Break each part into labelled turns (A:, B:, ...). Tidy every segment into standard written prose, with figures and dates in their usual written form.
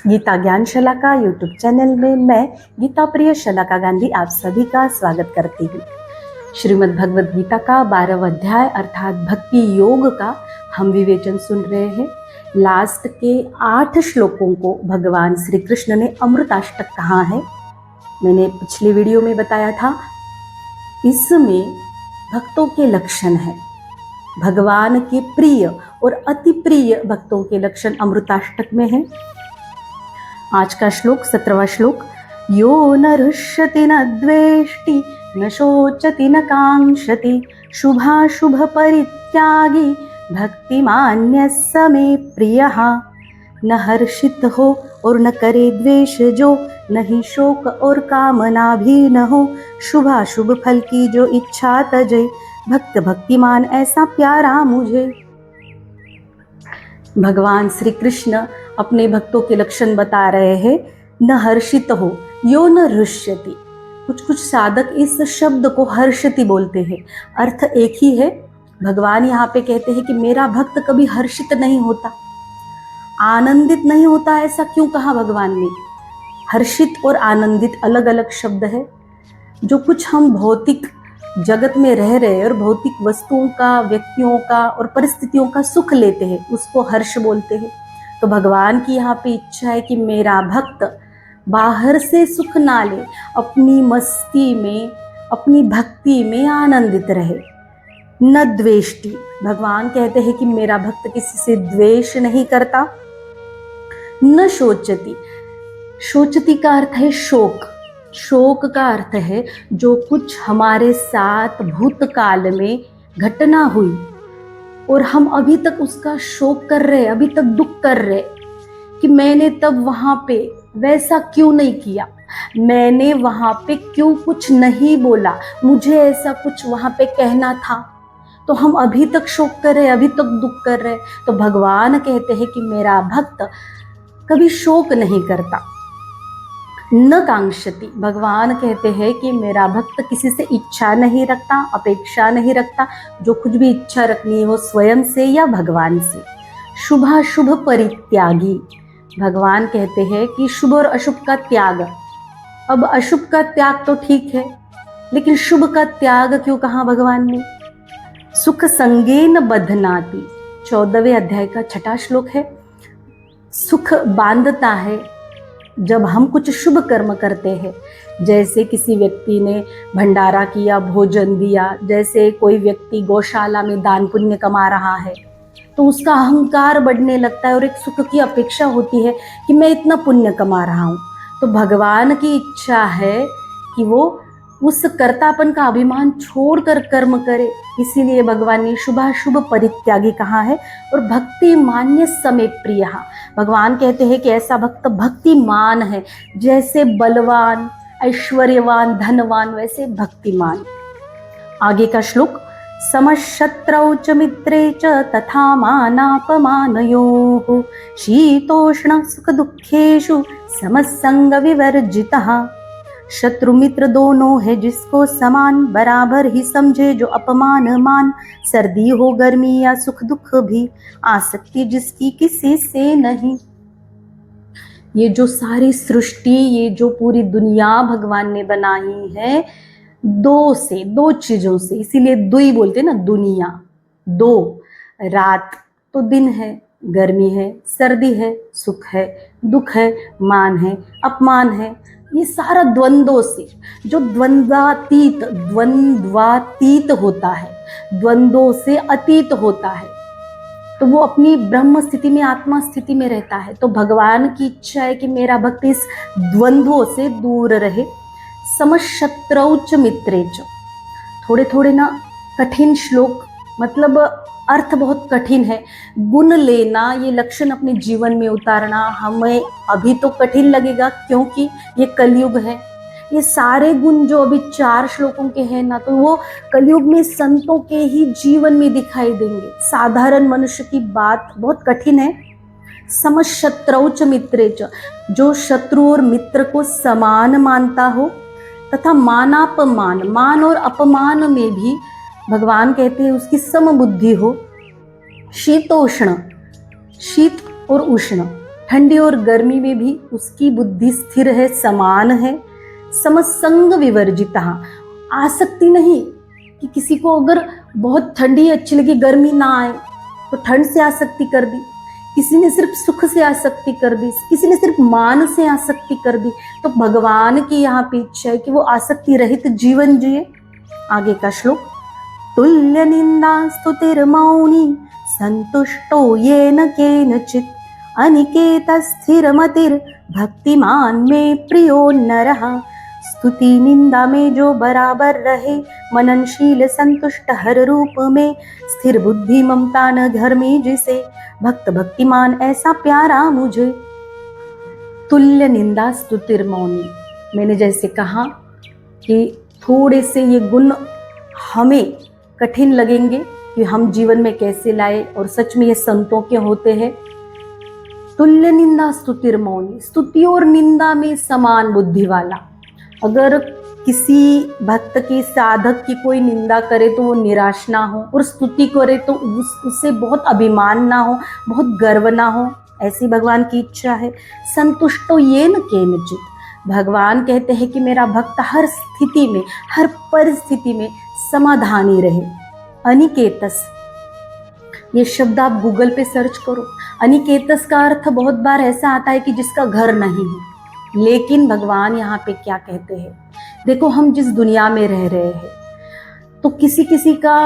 A: गीता ज्ञान शलाका YouTube channel में मैं गीता प्रिय शलाका गांधी आप सभी का स्वागत करती हूँ। श्रीमद् भगवद गीता का 12वां अध्याय अर्थात भक्ति योग का हम विवेचन सुन रहे हैं। लास्ट के 8 श्लोकों को भगवान श्री कृष्ण ने अमृताष्टक कहा है। मैंने पिछले वीडियो में बताया था, इसमें भक्तों के लक्षण है, भगवान के प्रिय और अति प्रिय भक्तों के लक्षण अमृताष्टक में है। आज का श्लोक 17वां श्लोक, यो न रुष्यति न द्वेष्टि न शोचति न कांक्षति शुभाशुभ परित्यागी भक्तिमान्यः स मे प्रियः। न हर्षित हो और न करे द्वेष जो, नहीं शोक और कामना भी न हो, शुभाशुभ फल की जो इच्छा तजे, भक्त भक्तिमान ऐसा प्यारा मुझे। भगवान श्री कृष्ण अपने भक्तों के लक्षण बता रहे हैं। न हर्षित हो, यो न रुष्यति। कुछ साधक इस शब्द को हर्षति बोलते हैं, अर्थ एक ही है। भगवान यहाँ पे कहते हैं कि मेरा भक्त कभी हर्षित नहीं होता, आनंदित नहीं होता। ऐसा क्यों कहा भगवान ने? हर्षित और आनंदित अलग अलग शब्द है। जो कुछ हम भौतिक जगत में रह रहे हैं और भौतिक वस्तुओं का, व्यक्तियों का और परिस्थितियों का सुख लेते हैं, उसको हर्ष बोलते हैं। तो भगवान की यहाँ पे इच्छा है कि मेरा भक्त बाहर से सुख ना ले, अपनी मस्ती में, अपनी भक्ति में आनंदित रहे। न द्वेष्टि, भगवान कहते हैं कि मेरा भक्त किसी से द्वेष नहीं करता। न शोचति, शोचति का अर्थ है शोक। शोक का अर्थ है जो कुछ हमारे साथ भूतकाल में घटना हुई और हम अभी तक उसका शोक कर रहे, अभी तक दुख कर रहे कि मैंने तब वहां पे वैसा क्यों नहीं किया, मैंने वहां पे क्यों कुछ नहीं बोला, मुझे ऐसा कुछ वहां पे कहना था। तो हम अभी तक शोक कर रहे, अभी तक दुख कर रहे। तो भगवान कहते हैं कि मेरा भक्त कभी शोक नहीं करता। न कांक्षति, भगवान कहते हैं कि मेरा भक्त किसी से इच्छा नहीं रखता, अपेक्षा नहीं रखता। जो कुछ भी इच्छा रखनी है वो स्वयं से या भगवान से। शुभाशुभ परित्यागी, भगवान कहते हैं कि शुभ और अशुभ का त्याग। अब अशुभ का त्याग तो ठीक है, लेकिन शुभ का त्याग क्यों कहा भगवान ने? सुख संगेन बध्नाति, 14वें अध्याय का 6वां श्लोक है। सुख बांधता है जब हम कुछ शुभ कर्म करते हैं। जैसे किसी व्यक्ति ने भंडारा किया, भोजन दिया, जैसे कोई व्यक्ति गौशाला में दान पुण्य कमा रहा है, तो उसका अहंकार बढ़ने लगता है और एक सुख की अपेक्षा होती है कि मैं इतना पुण्य कमा रहा हूँ। तो भगवान की इच्छा है कि वो उस कर्तापन का अभिमान छोड़कर कर्म करे। इसीलिए भगवान ने शुभाशुभ परित्यागी कहा है। और भक्तिमान्य स मे प्रियः, भगवान कहते हैं कि ऐसा भक्त भक्तिमान है, जैसे बलवान, ऐश्वर्यवान, धनवान, वैसे भक्तिमान। आगे का श्लोक, समशत्रौ च मित्रे च तथा मानापमानयोः शीतोष्ण सुख दुःखेषु समसंग विवर्जितः। शत्रु मित्र दोनों है जिसको समान, बराबर ही समझे जो अपमान मान। सर्दी हो गर्मी या सुख दुख भी, आसक्ति जिसकी किसी से नहीं। ये जो सारी सृष्टि, ये जो पूरी दुनिया भगवान ने बनाई है, दो चीजों से, इसीलिए दुई बोलते हैं ना, दुनिया। दो, रात तो दिन है, गर्मी है, सर्दी है, सुख है, दुख है, मान है, अपमान है। ये सारा द्वंद्वों से, जो द्वंद्वातीत होता है, द्वंद्वों से अतीत होता है, तो वो अपनी ब्रह्म स्थिति में, आत्मा स्थिति में रहता है। तो भगवान की इच्छा है कि मेरा भक्त इस द्वंद्वों से दूर रहे। समशत्रौ च मित्रे च, थोड़े ना कठिन श्लोक, मतलब अर्थ बहुत कठिन है। गुण लेना, ये लक्षण अपने जीवन में उतारना हमें अभी तो कठिन लगेगा, क्योंकि ये कलयुग है। ये सारे गुण जो अभी 4 श्लोकों के हैं ना, तो वो कलयुग में संतों के ही जीवन में दिखाई देंगे। साधारण मनुष्य की बात बहुत कठिन है। समशत्रौ च मित्रे च, जो शत्रु और मित्र को समान मानता हो, तथा मानापमान, मान और अपमान में भी भगवान कहते हैं उसकी समबुद्धि हो। शीतोष्ण, शीत और उष्ण, ठंडी और गर्मी में भी उसकी बुद्धि स्थिर है, समान है। समसंग विवर्जिता, आसक्ति नहीं कि किसी को अगर बहुत ठंडी अच्छी लगी, गर्मी ना आए तो ठंड से आसक्ति कर दी, किसी ने सिर्फ सुख से आसक्ति कर दी, किसी ने सिर्फ मान से आसक्ति कर दी। तो भगवान की यहाँ पे इच्छा है कि वो आसक्ति रहित जीवन जिए। आगे का श्लोक, तुल्य निंदा स्तुतिर्मौनी संतुष्टो येन केनचित् अनिकेत स्थिर मतिर भक्तिमान में प्रियो नरः। स्तुति निंदा में जो बराबर रहे, मननशील संतुष्ट हर रूप में, स्थिर बुद्धि ममता न घर में जिसे, भक्त भक्तिमान ऐसा प्यारा मुझे। तुल्य निंदा स्तुतिर्मौनी, मैंने जैसे कहा कि थोड़े से ये गुण हमें कठिन लगेंगे कि हम जीवन में कैसे लाए, और सच में ये संतों के होते हैं। तुल्य निंदा स्तुतिर्मौनी, स्तुति और निंदा में समान बुद्धि वाला। अगर किसी भक्त की, साधक की कोई निंदा करे तो वो निराश ना हो, और स्तुति करे तो उससे बहुत अभिमान ना हो, बहुत गर्व ना हो, ऐसी भगवान की इच्छा है। संतुष्टो येन केनचित्, भगवान कहते हैं कि मेरा भक्त हर स्थिति में, हर परिस्थिति में समाधानी रहे। अनिकेतस, ये शब्द आप गूगल पे सर्च करो। अनिकेतस का अर्थ बहुत बार ऐसा आता है कि जिसका घर नहीं है, लेकिन भगवान यहाँ पे क्या कहते हैं, देखो हम जिस दुनिया में रह रहे हैं तो किसी किसी का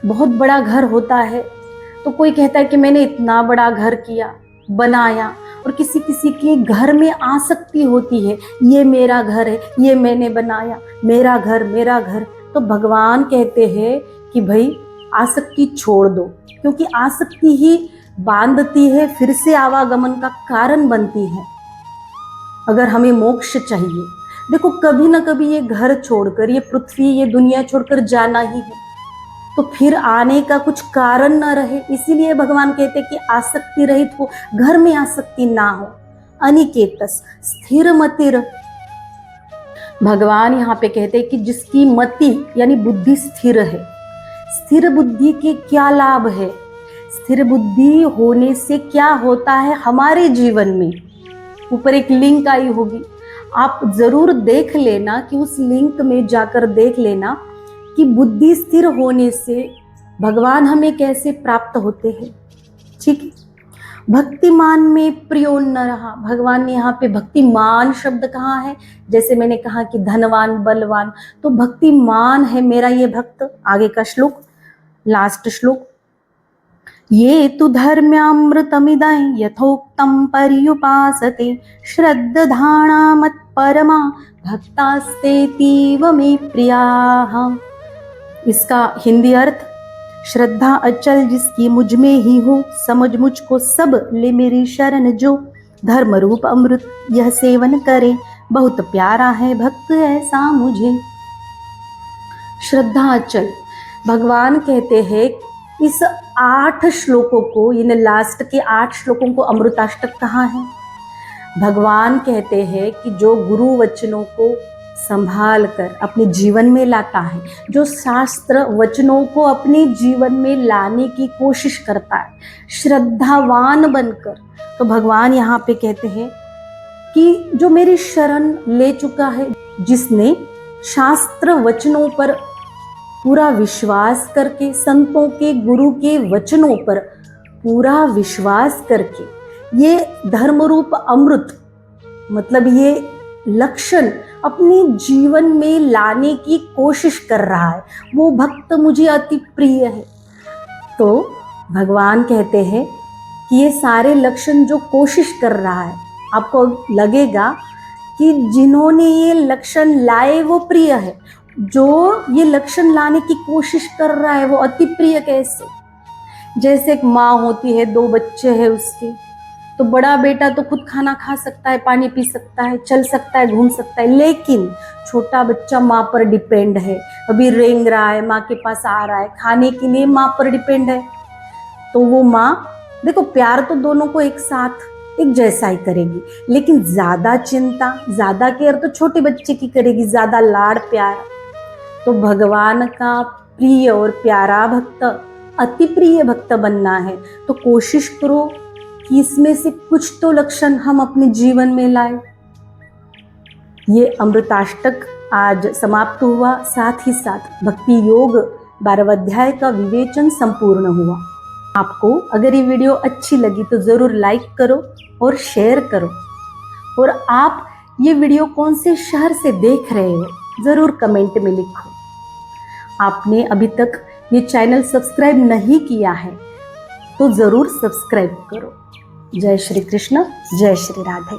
A: बहुत बड़ा घर होता है, तो कोई कहता है कि मैंने इतना बड़ा घर किया, बनाया, और किसी किसी के घर में आसक्ति होती है, ये मेरा घर है, ये मैंने बनाया, मेरा घर मेरा घर। तो भगवान कहते हैं कि भाई आसक्ति छोड़ दो, क्योंकि आसक्ति ही बांधती है, फिर से आवागमन का कारण बनती है। अगर हमें मोक्ष चाहिए, देखो कभी ना कभी ये घर छोड़कर, ये पृथ्वी, ये दुनिया छोड़कर जाना ही है, तो फिर आने का कुछ कारण ना रहे, इसीलिए भगवान कहते हैं कि आसक्ति रहित हो, घर में आसक्ति ना हो। अनिकेतस स्थिर मतिर, भगवान यहाँ पे कहते हैं कि जिसकी मति यानी बुद्धि स्थिर है। स्थिर बुद्धि के क्या लाभ है, स्थिर बुद्धि होने से क्या होता है हमारे जीवन में, ऊपर एक लिंक आई होगी, आप जरूर देख लेना कि उस लिंक में जाकर देख लेना कि बुद्धि स्थिर होने से भगवान हमें कैसे प्राप्त होते हैं। ठीक है, भक्तिमान में प्रियो न रहा, भगवान ने यहाँ पे भक्तिमान शब्द कहा है। जैसे मैंने कहा कि धनवान, बलवान, तो भक्तिमान है मेरा ये भक्त। आगे का श्लोक, लास्ट श्लोक, ये तु धर्म्यामृतमिदं यथोक्तं पर्युपासते श्रद्धाना मत्परमा भक्तास्तेतीव मे प्रियाः। इसका हिंदी अर्थ, श्रद्धा अचल जिसकी मुझ में ही हो, समझ मुझको सब ले मेरी शरण जो, धर्म रूप अमृत यह सेवन करे, बहुत प्यारा है भक्त ऐसा मुझे। श्रद्धा अचल, भगवान कहते हैं इस 8 श्लोकों को, इन लास्ट के 8 श्लोकों को अमृताष्टक कहा है। भगवान कहते हैं कि जो गुरु वचनों को संभाल कर अपने जीवन में लाता है, जो शास्त्र वचनों को अपने जीवन में लाने की कोशिश करता है श्रद्धावान बनकर, तो भगवान यहाँ पे कहते हैं कि जो मेरी शरण ले चुका है, जिसने शास्त्र वचनों पर पूरा विश्वास करके, संतों के, गुरु के वचनों पर पूरा विश्वास करके, ये धर्मरूप अमृत मतलब ये लक्षण अपने जीवन में लाने की कोशिश कर रहा है, वो भक्त मुझे अति प्रिय है। तो भगवान कहते हैं कि ये सारे लक्षण जो कोशिश कर रहा है, आपको लगेगा कि जिन्होंने ये लक्षण लाए वो प्रिय है, जो ये लक्षण लाने की कोशिश कर रहा है वो अति प्रिय कैसे। जैसे एक माँ होती है, 2 बच्चे हैं उसके, तो बड़ा बेटा तो खुद खाना खा सकता है, पानी पी सकता है, चल सकता है, घूम सकता है, लेकिन छोटा बच्चा माँ पर डिपेंड है, अभी रेंग रहा है, माँ के पास आ रहा है, खाने के लिए माँ पर डिपेंड है। तो वो माँ, देखो प्यार तो दोनों को एक साथ एक जैसा ही करेगी, लेकिन ज्यादा चिंता, ज्यादा केयर तो छोटे बच्चे की करेगी, ज्यादा लाड़ प्यार। तो भगवान का प्रिय और प्यारा भक्त, अति प्रिय भक्त बनना है तो कोशिश करो कि इसमें से कुछ तो लक्षण हम अपने जीवन में लाए। ये अमृताष्टक आज समाप्त हुआ, साथ ही साथ भक्ति योग 12वें अध्याय का विवेचन संपूर्ण हुआ। आपको अगर ये वीडियो अच्छी लगी तो ज़रूर लाइक करो और शेयर करो। और आप ये वीडियो कौन से शहर से देख रहे हो ज़रूर कमेंट में लिखो। आपने अभी तक ये चैनल सब्सक्राइब नहीं किया है तो ज़रूर सब्सक्राइब करो। जय श्री कृष्ण, जय श्री राधे।